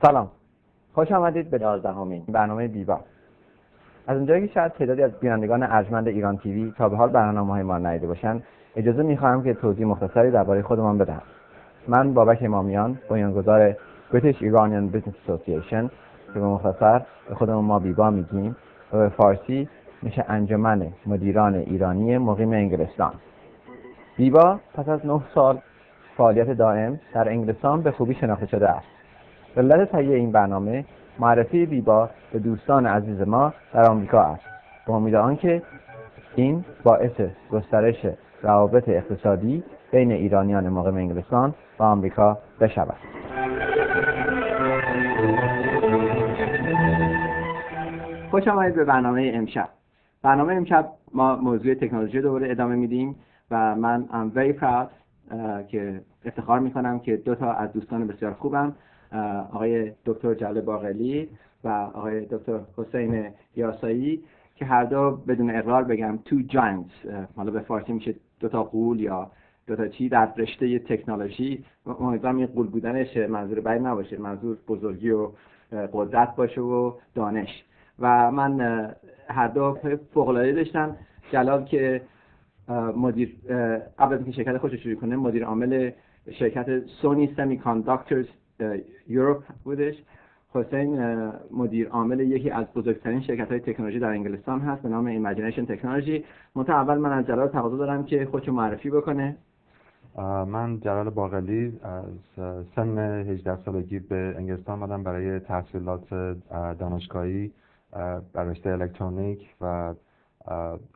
سلام، خوش آمدید به 11مین برنامه بیبا. از اونجایی که شاید تعدادی از بینندگان ارجمند ایران تیوی تا به حال برنامه‌های ما ندیده باشن، اجازه می‌خواهم که توضیح مختصری درباره خودمان بدهم. من بابک امامیان، بنیانگذار British Iranian Business Association که به مختصر به خودمون ما بیبا میگیم و به فارسی میشه انجمن مدیران ایرانی مقیم انگلستان. بیبا پس از 9 سال فعالیت دائم در انگلستان به خوبی شناخته شده است. به علت تهیه این برنامه معرفی بیبا به دوستان عزیز ما در آمریکا است، با امید آنکه این باعث گسترش روابط اقتصادی بین ایرانیان مقیم انگلستان و آمریکا بشود. خوش آمدید به برنامه امشب. برنامه امشب ما موضوع تکنولوژی دوباره ادامه میدیم و من I'm very proud که افتخار میکنم که 2 تا از دوستان بسیار خوبم، آقای دکتر جلال باقلی و آقای دکتر حسین یاسایی که هر دو بدون اقرار بگم two giants، حالا به فارسی میشه 2 تا غول یا 2 تا چی در رشته تکنولوژی. امیدوارم این غول بودنش منظور بعید نباشه، منظور بزرگی و قدرت باشه و دانش. و من هر دو فوق العاده داشتم. جلال که مدیر قبل از اینکه شرکت خودش شروع کنه مدیر عامل شرکت سونی سمی کانداکتورز یوروپ بودش. حسین مدیر عامل یکی از بزرگترین شرکت‌های تکنولوژی در انگلستان هست به نام ایمیجینیشن تکنولوژی. اول من از جلال تقاضا دارم که خودشو معرفی بکنه. من جلال باقلی از سن 18 سالگی به انگلستان آمدم برای تحصیلات دانشگاهی در رشته الکترونیک و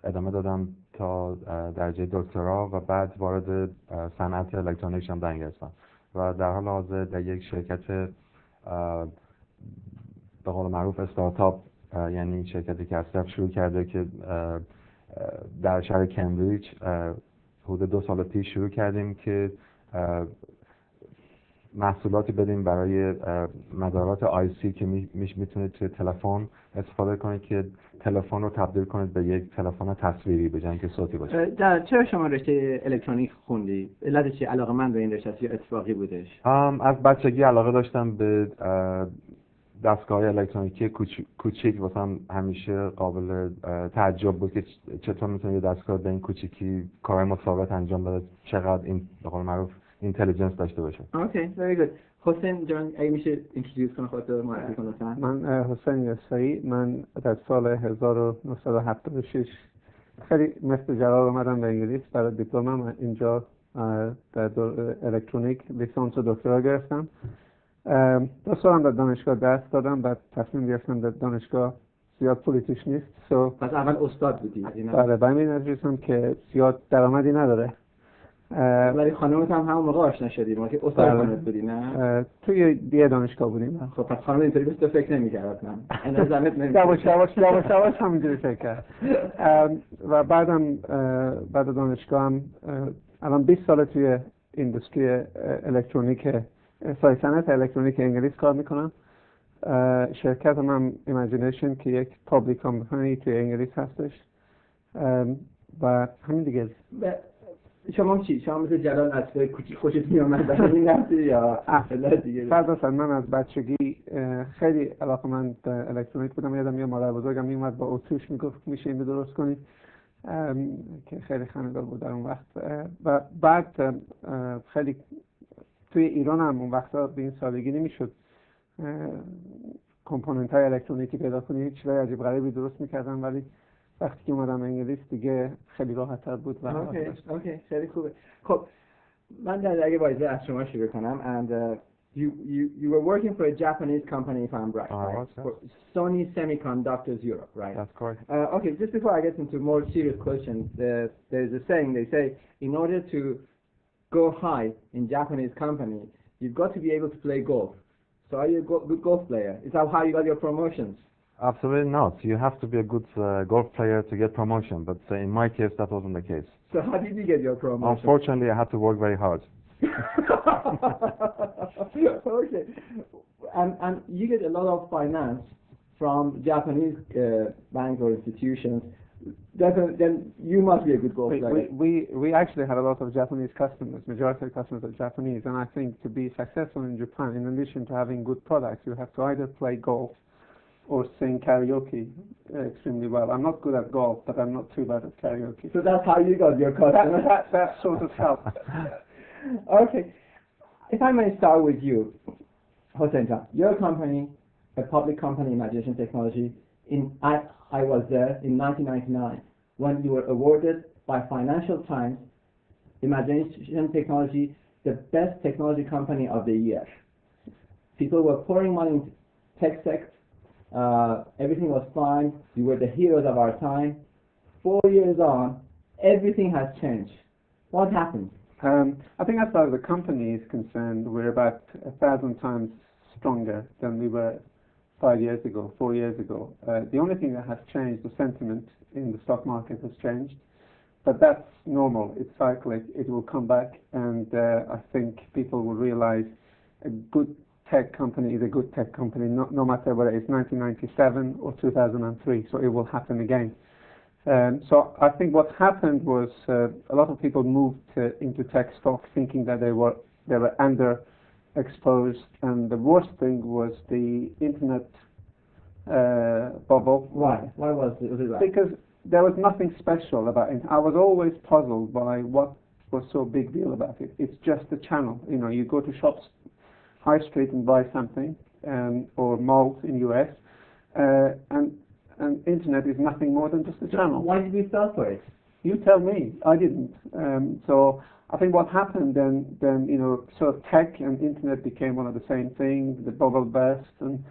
ادامه دادم تا درجه دکترا و بعد وارد صنعت الکترونیک شدم در انگلستان و در حال حاضر در یک شرکت به قول معروف استارتاپ، یعنی شرکتی که از صفر شروع کرده که در شهر کمبریج حدود 2 سال پیش شروع کردیم که محصولاتی بدیم برای مدارات آی سی که میتونید توی تلفن استفاده کنید که تلفن رو تبدیل کنید به یک تلفن تصویری به جای اینکه صوتی باشه. چرا شما رشته الکترونیک خوندی؟ علتش چیه؟ علاقه‌مند به این رشته یا اتفاقی بودش؟ از بچگی علاقه داشتم به دستگاه‌های الکترونیکی کوچیک. واسم همیشه قابل تعجب بود که چطور میتونه یه دستگاه به این کوچیکی کارهای متفاوت انجام بده، چقدر این به قول معروف اینتلیجنس داشته باشه. اوکی، very good. حسین جان اگه میشه اینترودیوس کنه خودت رو معرفی کنه لطفاً. من حسین یاسایی، من در سال 1976 خیلی مثل جلال اومدم به انگلیس برای دیپلمم. اینجا در الکترونیک لیسانس و دکترا گرفتم. 2 سالم در دانشگاه درس دادم، بعد تصمیم گرفتم در دانشگاه زیاد پولی توش نیست. پس اول استاد بودی؟ بله، به این نتیجه که زیاد درآمدی نداره. ولی خانومت هم همون موقع آشنا شدیم، ما که استاد خانومت بودی نه؟ توی یه دانشگاه بودیم. خب پس خانم اینطوری بس تو فکر نمی‌کرد من. انا زنت نمی‌کرد. یواش همینجوری فکر کرد. و بعدم بعد دانشگاهم الان 20 سال توی اینداستری الکترونیک صنعت الکترونیک انگلیس کار میکنم. شرکت من ایمیجینیشن که یک پابلیک کمپانی توی انگلیس هستش و همین دیگه. شما چی؟ شما مثل جلال از کوچیک خوشت میومد در این نفسی یا علت دیگه؟ فرضاً من از بچگی خیلی علاقه‌مند به الکترونیک بودم. یادم میاد مادر بزرگم میومد با اتوش میگفت میشه اینو درست کنی که خیلی خنده‌دار بود در اون وقت. و بعد خیلی توی ایران هم اون وقتا به این سادگی نمیشد کامپوننت های الکترونیکی پیدا کنی، چیزای عجیب غریبی درست میکردن، ولی وقتی که اومدم انگلیس دیگه خیلی راحت تر بود. و اوکی خیلی خوبه. خب من اگه با اجازه از شما شروع کنم and you were working for a Japanese company if I'm right, right? Yes. For Sony Semiconductors Europe, right? That's correct. Okay, just before I get into more serious questions, there's a saying, they say in order to go high in Japanese company, you've got to be able to play golf. So are you a good golf player? Is that how you got your promotions? Absolutely not. You have to be a good golf player to get promotion, but in my case that wasn't the case. So how did you get your promotion? Unfortunately, I had to work very hard. Okay. And you get a lot of finance from Japanese banks or institutions then you must be a good golf player. We actually have a lot of Japanese customers. Majority of customers are Japanese, and I think to be successful in Japan, in addition to having good products, you have to either play golf or sing karaoke extremely well. I'm not good at golf, but I'm not too bad at karaoke. So that's how you got your customers. That sort of helps. Okay. If I may start with you, Hossein-san, your company, a public company, Imagination Technology, I was there in 1999 when you were awarded by Financial Times, Imagination Technology, the best technology company of the year. People were pouring money into tech sector. Everything was fine. You were the heroes of our time. 4 years on, everything has changed. What happened? I think as far as the company is concerned, we're about 1,000 times stronger than we were 4 years ago. The only thing that has changed, the sentiment in the stock market has changed, but that's normal. It's cyclic. It will come back, and I think people will realize a good tech company is a good tech company, no matter whether it's 1997 or 2003. So it will happen again. So I think what happened was a lot of people moved into tech stocks thinking that they were underexposed, and the worst thing was the internet bubble. Why? Why was it like? Because there was nothing special about it. I was always puzzled by what was so big deal about it. It's just a channel. You know, you go to shops, high street, and buy something, or malls in US, and internet is nothing more than just a channel. Why did we fall for it? You tell me. I didn't. So I think what happened then, sort of tech and internet became one of the same thing. The bubble burst, and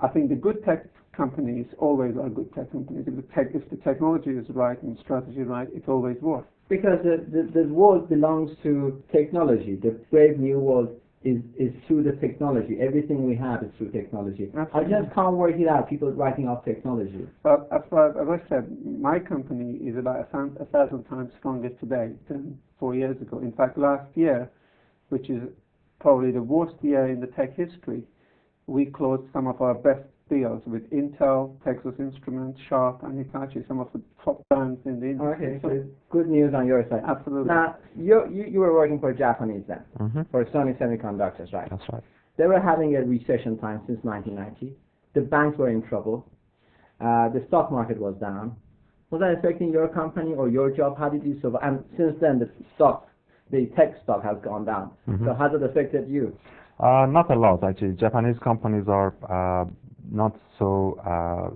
I think the good tech companies always are good tech companies. If the technology is right and the strategy right, it always works. Because the world belongs to technology. The brave new world is through the technology. Everything we have is through technology. Absolutely. I just can't work it out. People writing off technology. But as I said, my company is about 1,000 times stronger today than 4 years ago. In fact, last year, which is probably the worst year in the tech history, we closed some of our best deals with Intel, Texas Instruments, Sharp, and Hitachi, some of the top brands in the industry. Okay, so good news on your side. Absolutely. Now, you were working for Japanese then, for Sony Semiconductors, right? That's right. They were having a recession time since 1990. The banks were in trouble. The stock market was down. Was that affecting your company or your job? How did you survive? And since then, the tech stock has gone down. So how has it affected you? Not a lot, actually. Japanese companies are not so,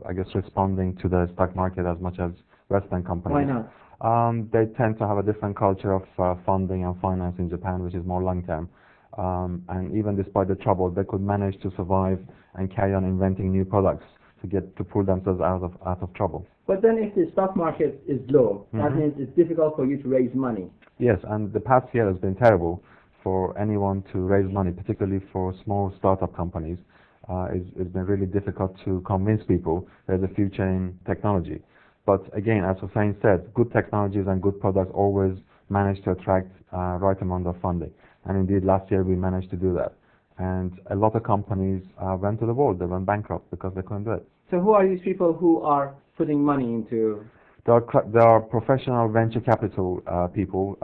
I guess, responding to the stock market as much as Western companies. Why not? They tend to have a different culture of funding and finance in Japan, which is more long-term. And even despite the trouble, they could manage to survive and carry on inventing new products to pull themselves out of trouble. But then if the stock market is low, that means it's difficult for you to raise money. Yes, and the past year has been terrible for anyone to raise money, particularly for small startup companies. It's been really difficult to convince people there's a future in technology. But again, as Hossein said, good technologies and good products always manage to attract right amount of funding. And indeed, last year we managed to do that. And a lot of companies went to the wall. They went bankrupt because they couldn't do it. So who are these people who are putting money into? There are professional venture capital people.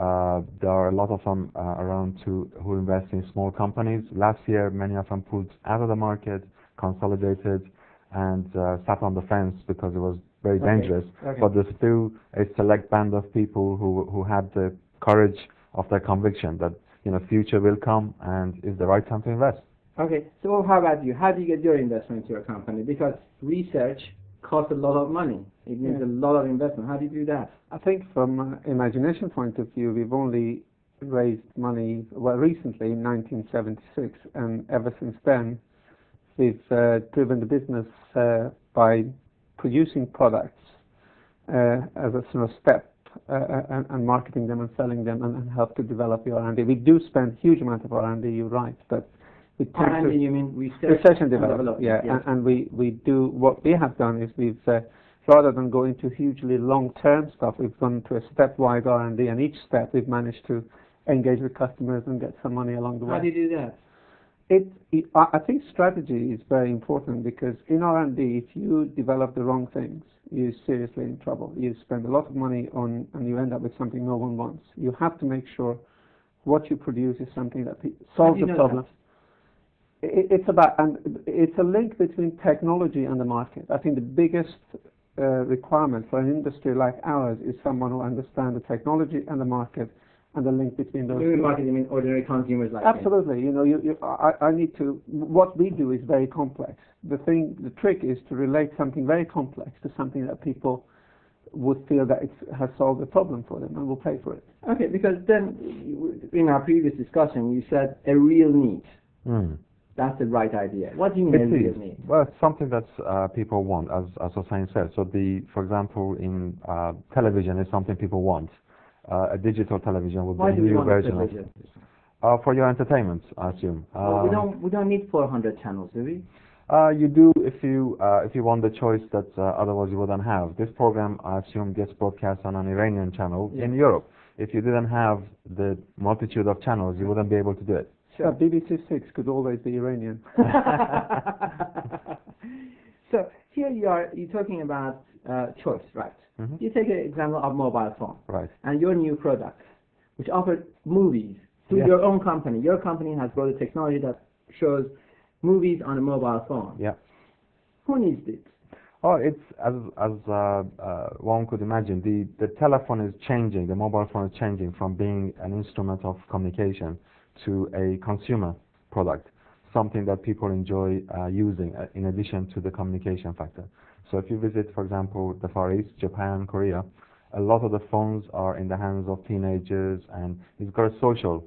There are a lot of them around who invest in small companies. Last year, many of them pulled out of the market, consolidated, and sat on the fence because it was very dangerous. Okay. But there's still a select band of people who had the courage of their conviction that future will come and it's the right time to invest. Okay, so how about you? How do you get your investment to your company? Because research costs a lot of money. It needs a lot of investment. How do you do that? I think from Imagination point of view, we've only raised money, recently in 1976, and ever since then, we've driven the business by producing products as a sort of step and marketing them and selling them and help to develop the R&D. We do spend huge amount of R&D, you're right, but we tend R&D, you mean research and development? Yeah, yes. And we do, what we have done is we've, rather than go into hugely long-term stuff, we've gone to a stepwise R&D, and each step we've managed to engage with customers and get some money along the way. How do you do that? I think strategy is very important, because in R&D, if you develop the wrong things, you're seriously in trouble. You spend a lot of money on, and you end up with something no one wants. You have to make sure what you produce is something that solves the problem. It's about, and it's a link between technology and the market. I think the biggest requirement for an industry like ours is someone who understands the technology and the market and the link between those. Doing market, you mean ordinary consumers like Absolutely. You know, I need to. What we do is very complex. The trick is to relate something very complex to something that people would feel that it has solved the problem for them and will pay for it. Okay, because then in our previous discussion you said a real need. That's the right idea. What do you mean a real need? Well, it's something that people want, as Hossein said. So, for example, in television is something people want. A digital television would be a new version of it. For your entertainment, I assume. We don't need 400 channels, do we? You do if you want the choice that otherwise you wouldn't have. This program, I assume, gets broadcast on an Iranian channel in Europe. If you didn't have the multitude of channels, you wouldn't be able to do it. Sure. BBC 6 could always be Iranian. So here you're talking about choice, right? You take an example of mobile phone, right? And your new product, which offers movies through your own company. Your company has brought a technology that shows movies on a mobile phone. Yeah. Who needs it? Oh, it's as one could imagine. The telephone is changing. The mobile phone is changing from being an instrument of communication to a consumer product, something that people enjoy using in addition to the communication factor. So if you visit, for example, the Far East, Japan, Korea, a lot of the phones are in the hands of teenagers, and it's got a social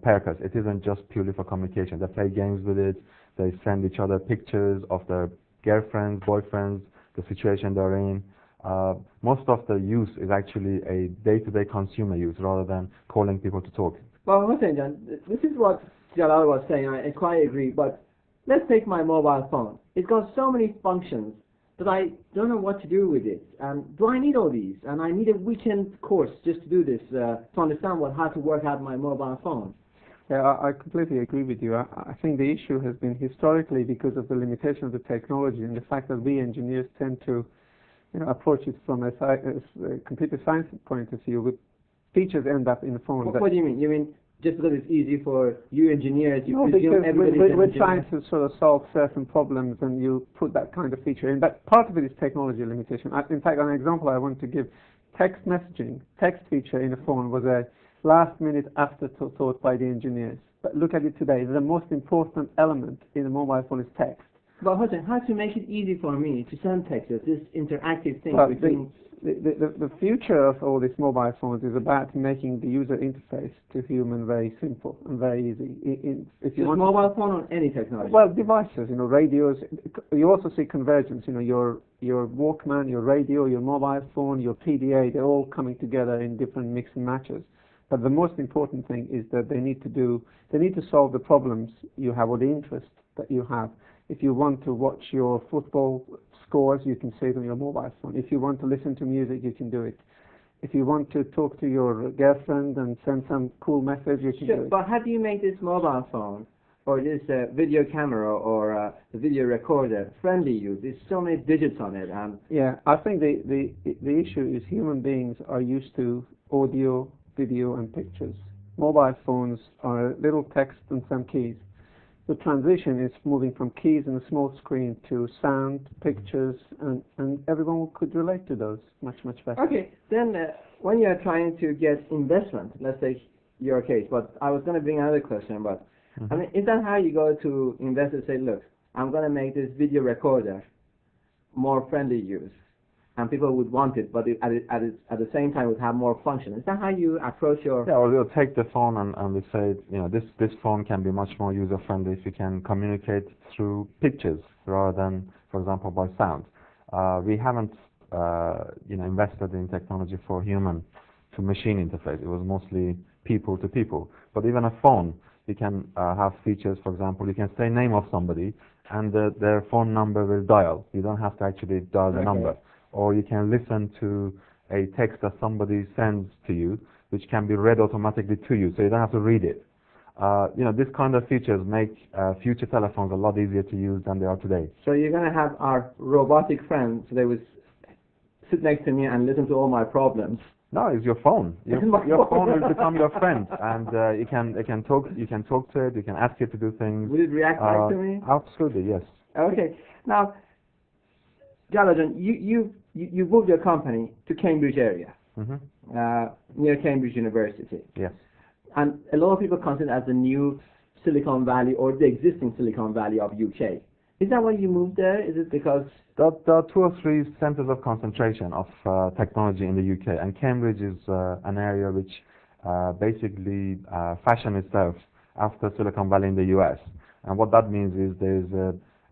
purpose. It isn't just purely for communication. They play games with it. They send each other pictures of their girlfriends, boyfriends, the situation they're in. Most of the use is actually a day-to-day consumer use rather than calling people to talk. Well, Hossein, this is what Jalal was saying. I quite agree. But let's take my mobile phone. It's got so many functions that I don't know what to do with it. Do I need all these? And I need a weekend course just to do this, to understand how to work out my mobile phone. Yeah, I completely agree with you. I think the issue has been historically because of the limitation of the technology and the fact that we engineers tend to approach it from a computer science point of view. With features end up in the phone. What do you mean? You mean just because it's easy for you engineers, you presume everybody's we're trying to sort of solve certain problems, and you put that kind of feature in. But part of it is technology limitation. In fact, an example I want to give: text messaging, text feature in a phone was a last-minute afterthought by the engineers. But look at it today. The most important element in a mobile phone is text. But Hossein, how to make it easy for me to send texts? This interactive thing between. The future of all these mobile phones is about making the user interface to human very simple and very easy. If you want mobile phone or any technology? Well, devices, radios. You also see convergence. Your Walkman, your radio, your mobile phone, your PDA. They're all coming together in different mix and matches. But the most important thing is that they need to solve the problems you have or the interest that you have. If you want to watch your football scores, you can see it on your mobile phone. If you want to listen to music, you can do it. If you want to talk to your girlfriend and send some cool message, you can do it. But how do you make this mobile phone or this video camera or the video recorder friendly use? There's so many digits on it. Yeah, I think the issue is human beings are used to audio, video, and pictures. Mobile phones are little text and some keys. The transition is moving from keys and a small screen to sound, pictures, and everyone could relate to those much better. Okay, then when you're trying to get investment, let's take your case, but I was going to bring another question, but I mean, is that how you go to investors and say, look, I'm going to make this video recorder more friendly use, and people would want it, but at the same time would have more function. Is that how you approach your... Yeah, or we'll take the phone and we say, this phone can be much more user-friendly if you can communicate through pictures rather than, for example, by sound. We haven't, invested in technology for human-to-machine interface. It was mostly people-to-people. But even a phone, you can have features, for example, you can say name of somebody and their phone number will dial. You don't have to actually dial the number. Or you can listen to a text that somebody sends to you, which can be read automatically to you, so you don't have to read it. This kind of features make future telephones a lot easier to use than they are today. So you're going to have our robotic friends. So they would sit next to me and listen to all my problems. No, it's your phone. Your phone will become your friend, and you can talk to it. You can ask it to do things. Will it react back to me? Absolutely, yes. Okay. Now, Jalajan, you moved your company to Cambridge area, near Cambridge University. Yes. And a lot of people consider it as the new Silicon Valley or the existing Silicon Valley of UK. Is that why you moved there? Is it because... There are 2 or 3 centers of concentration of technology in the UK, and Cambridge is an area which basically fashioned itself after Silicon Valley in the US. And what that means is there's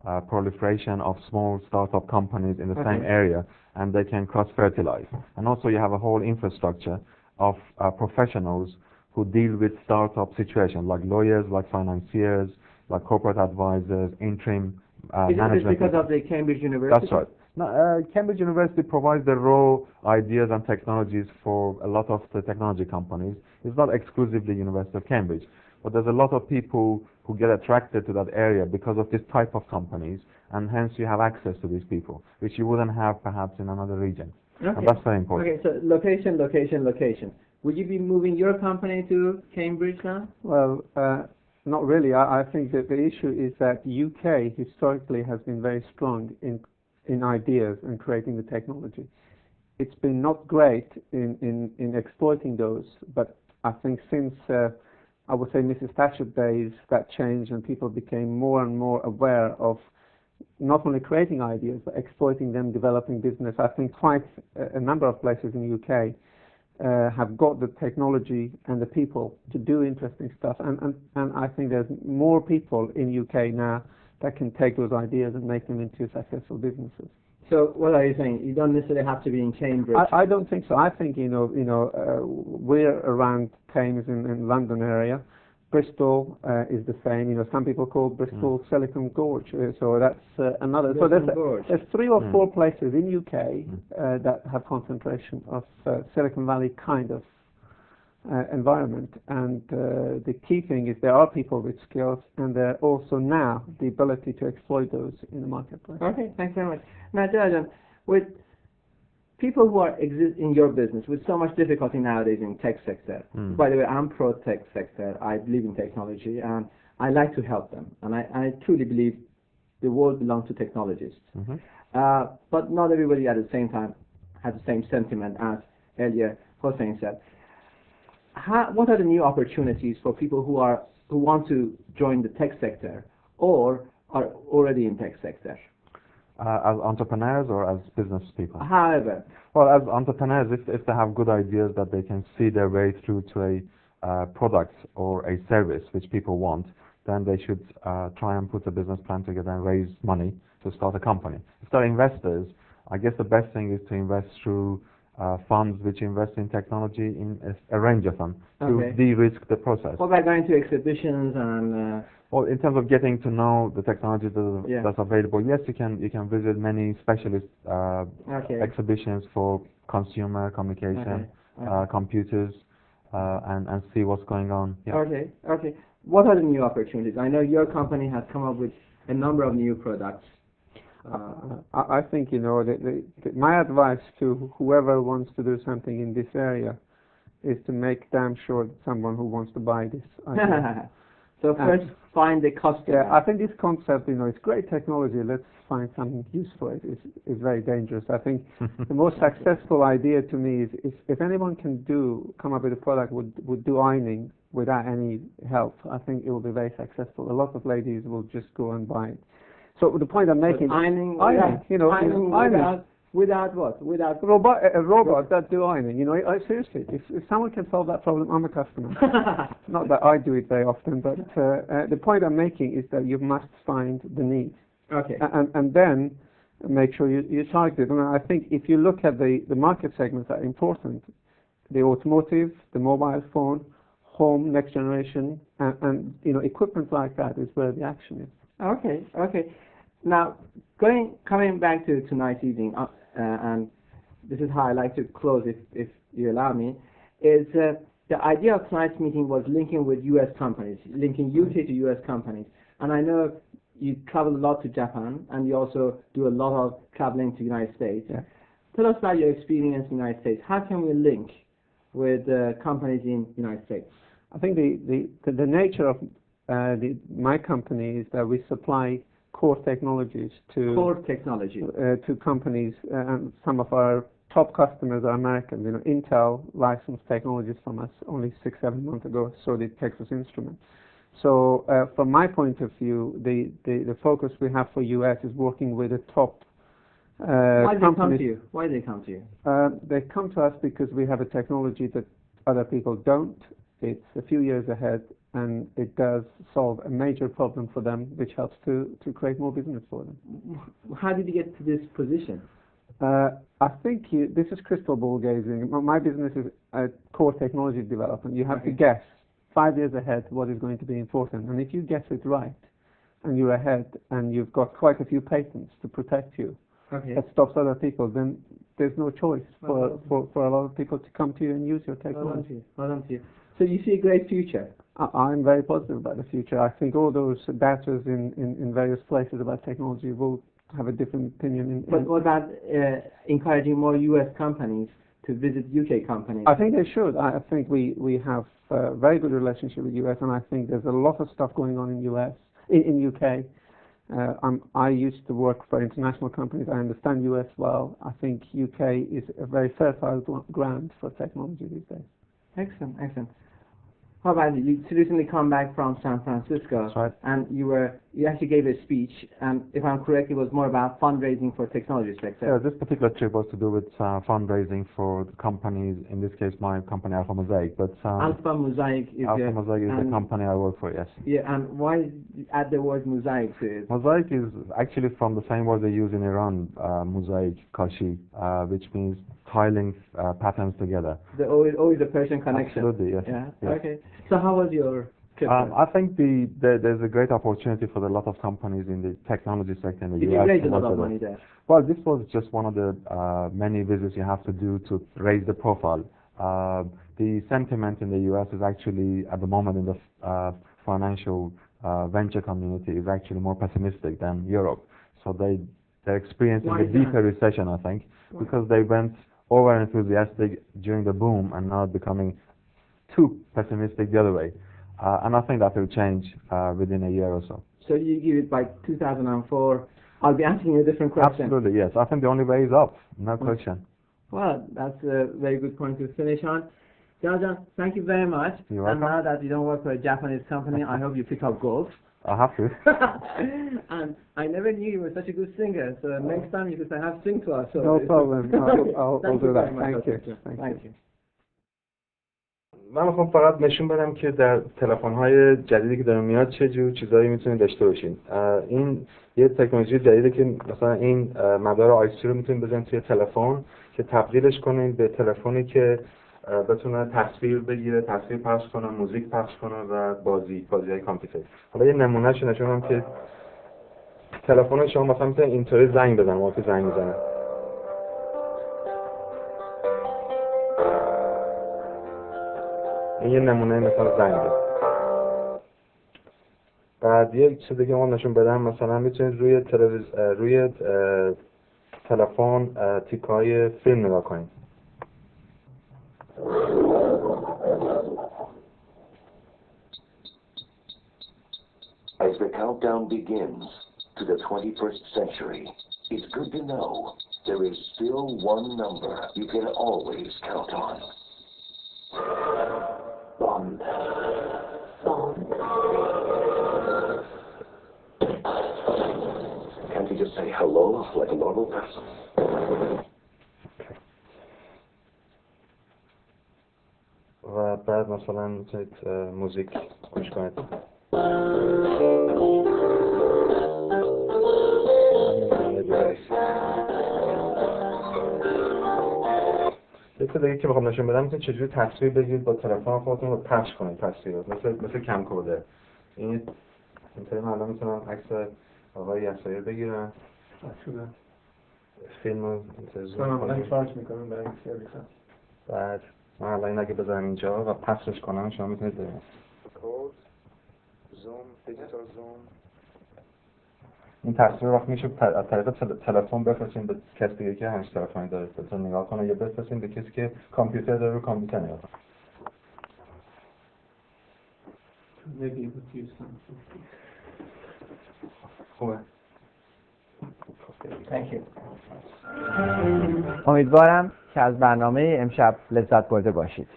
a proliferation of small startup companies in the same area, and they can cross-fertilize. And also you have a whole infrastructure of professionals who deal with startup situations, like lawyers, like financiers, like corporate advisors, interim management. Is it because of the Cambridge University? That's right. No, Cambridge University provides the raw ideas and technologies for a lot of the technology companies. It's not exclusively University of Cambridge, but there's a lot of people who get attracted to that area because of this type of companies, and hence you have access to these people, which you wouldn't have perhaps in another region. Okay. And that's very important. Okay, so location. Would you be moving your company to Cambridge now? Well, not really. I think that the issue is that UK historically has been very strong in ideas and creating the technology. It's been not great in exploiting those, but I think since I would say Mrs. Thatcher days, that changed and people became more and more aware of not only creating ideas but exploiting them, developing business. I think quite a number of places in the UK have got the technology and the people to do interesting stuff, and I think there's more people in UK now that can take those ideas and make them into successful businesses. So what are you saying? You don't necessarily have to be in Cambridge. I don't think so. I think we're around Thames in London area. Bristol is the same. Some people call Bristol Silicon Gorge. So that's another. So there's 3 or 4 places in UK that have concentration of Silicon Valley kind of environment. And the key thing is there are people with skills, and there also now the ability to exploit those in the marketplace. Okay, thanks very much. Now, Jalajan, with people who are in your business with so much difficulty nowadays in tech sector. By the way, I'm pro tech sector. I believe in technology, and I like to help them. And I truly believe the world belongs to technologists. But not everybody at the same time has the same sentiment as earlier Hossein said. What are the new opportunities for people who want to join the tech sector or are already in tech sector? As entrepreneurs or as business people? However. Well, as entrepreneurs, if they have good ideas that they can see their way through to a product or a service which people want, then they should try and put a business plan together and raise money to start a company. If they're investors, I guess the best thing is to invest through funds which invest in technology, in a range of them, to de-risk the process. What about going to exhibitions and... Well, in terms of getting to know the technology that's available, yes, you can visit many specialist exhibitions for consumer communication, computers, and see what's going on. Yeah. Okay. What are the new opportunities? I know your company has come up with a number of new products. I think, my advice to whoever wants to do something in this area is to make damn sure that someone who wants to buy this idea. So first, find the customer. Yeah, I think this concept, it's great technology. Let's find some use for it. Is very dangerous. I think the most successful idea to me is if anyone can come up with a product would do ironing without any help. I think it will be very successful. A lot of ladies will just go and buy it. So the point I'm making, ironing without what? Without a robot that do ironing. Seriously, if someone can solve that problem, I'm a customer. Not that I do it very often, but the point I'm making is that you must find the need. Okay. And then make sure you target it. And I think if you look at the market segments that are important, the automotive, the mobile phone, home, next generation, and equipment like that is where the action is. Okay. Now, coming back to tonight's evening, and this is how I like to close, if you allow me, is the idea of tonight's meeting was linking with U.S. companies, linking UK to U.S. companies. And I know you travel a lot to Japan, and you also do a lot of traveling to the United States. Yeah. tell us about your experience in the United States. How can we link with companies in the United States? I think the nature of my company is that we supply core technologies to to companies, and some of our top customers are American. You know, Intel licensed technologies from us only 6-7 months ago. So did Texas Instruments. So from my point of view, the focus we have for US is working with the top Why do they come to you? Why do they come to you? They come to us because we have a technology that other people don't. It's a few years ahead, and it does solve a major problem for them, which helps to create more business for them. How did you get to this position? I think this is crystal ball gazing. My business is core technology development. You have to guess 5 years ahead what is going to be important, and if you guess it right, and you're ahead, and you've got quite a few patents to protect you, that stops other people, then there's no choice for a lot of people to come to you and use your technology. Well done to you. So you see a great future? I'm very positive about the future. I think all those doubters in various places about technology will have a different opinion. But what about encouraging more U.S. companies to visit UK companies? I think they should. I think we have a very good relationship with US, and I think there's a lot of stuff going on in UK. I used to work for international companies. I understand US well. I think UK is a very fertile ground for technology these days. Excellent, excellent. How about you? You recently come back from San Francisco. That's right. And you actually gave a speech, and if I'm correct, it was more about fundraising for technology sector. Yeah, this particular trip was to do with fundraising for companies, in this case my company Alpha Mosaic. But Alpha Mosaic is the company I work for, yes. Yeah, and why add the word mosaic to it? Mosaic is actually from the same word they use in Iran, mosaic, kashi, which means tiling patterns together. Always a Persian connection. Absolutely, yes. Yeah. Yes. Okay. So how was your trip? I think there's a great opportunity for a lot of companies in the technology sector in the Did US. you raise a lot of money there? Well, this was just one of the many visits you have to do to raise the profile. The sentiment in the US is actually, at the moment in the financial venture community, is actually more pessimistic than Europe. So they're experiencing a deeper recession, I think, because they went over enthusiastic during the boom and now becoming too pessimistic the other way. And I think that will change within a year or so. So you give it by 2004. I'll be asking you a different question. Absolutely, yes. I think the only way is up, no question. Well, that's a very good point to finish on. John, thank you very much. You're welcome. And now that you don't work for a Japanese company, I hope you pick up golf. I have to. And I never knew you were such a good singer, so next time you could say, have sing to us. So no problem. I'll do that. Thank you. Thank you. من میخوام فقط نشون بدم که در تلفن‌های جدیدی که داره میاد چه جور چیزایی میتونید داشته باشین. این یه تکنولوژی جدیده که مثلا این مدار آیسی رو میتونید بزنید توی تلفن که تبدیلش کنید به تلفنی که بتونه تصویر بگیره، تصویر پخش کنه، موزیک پخش کنه و بازی‌های کامپیوتر. حالا یه نمونهش نشون بدم که تلفن شما مثلا میتونه اینطوری زنگ بزنه، موقعی زنگ میزنه. این یه نمونه مثلا زنگه. بعد یه چیز دیگه ما نشون بدم، مثلا میتونید روی تلفن تیکای فیلم نگاه کنید. As the countdown begins to the 21st century, it's good to know there is still one number you can always count on. Bond. Bond. Can't you just say hello like a normal person? و بعد مثلا میتونید موزیک گوش کنید. یه دیگه که میخوام نشون بدم میتونید چجوری تصویر بگیرید با تلفن خودتون رو پخش کنید تصویر رو مثل کمکورده. اینطوری من الان میتونم عکس آقای یسایی بگیرم. فیلم رو من چارج میکنم برای سرویسم. بعد من الان این اگه بذارم اینجا و پخشش کنم شما میتونید ببینید. زوم، دیجیتال زوم. این تصویر وقت میشه از طریق تلفن بفرستین به کسی دیگه که همین تلفنی داره بتونه نگاه کنه، یا بفرستین به کسی که کامپیوتر داره رو کامپیوتر نگاه کنه. خوبه. امیدوارم که از برنامه امشب لذت برده باشید.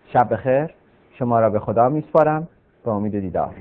شب بخیر. شما را به خدا میسپارم. به امید دیدار.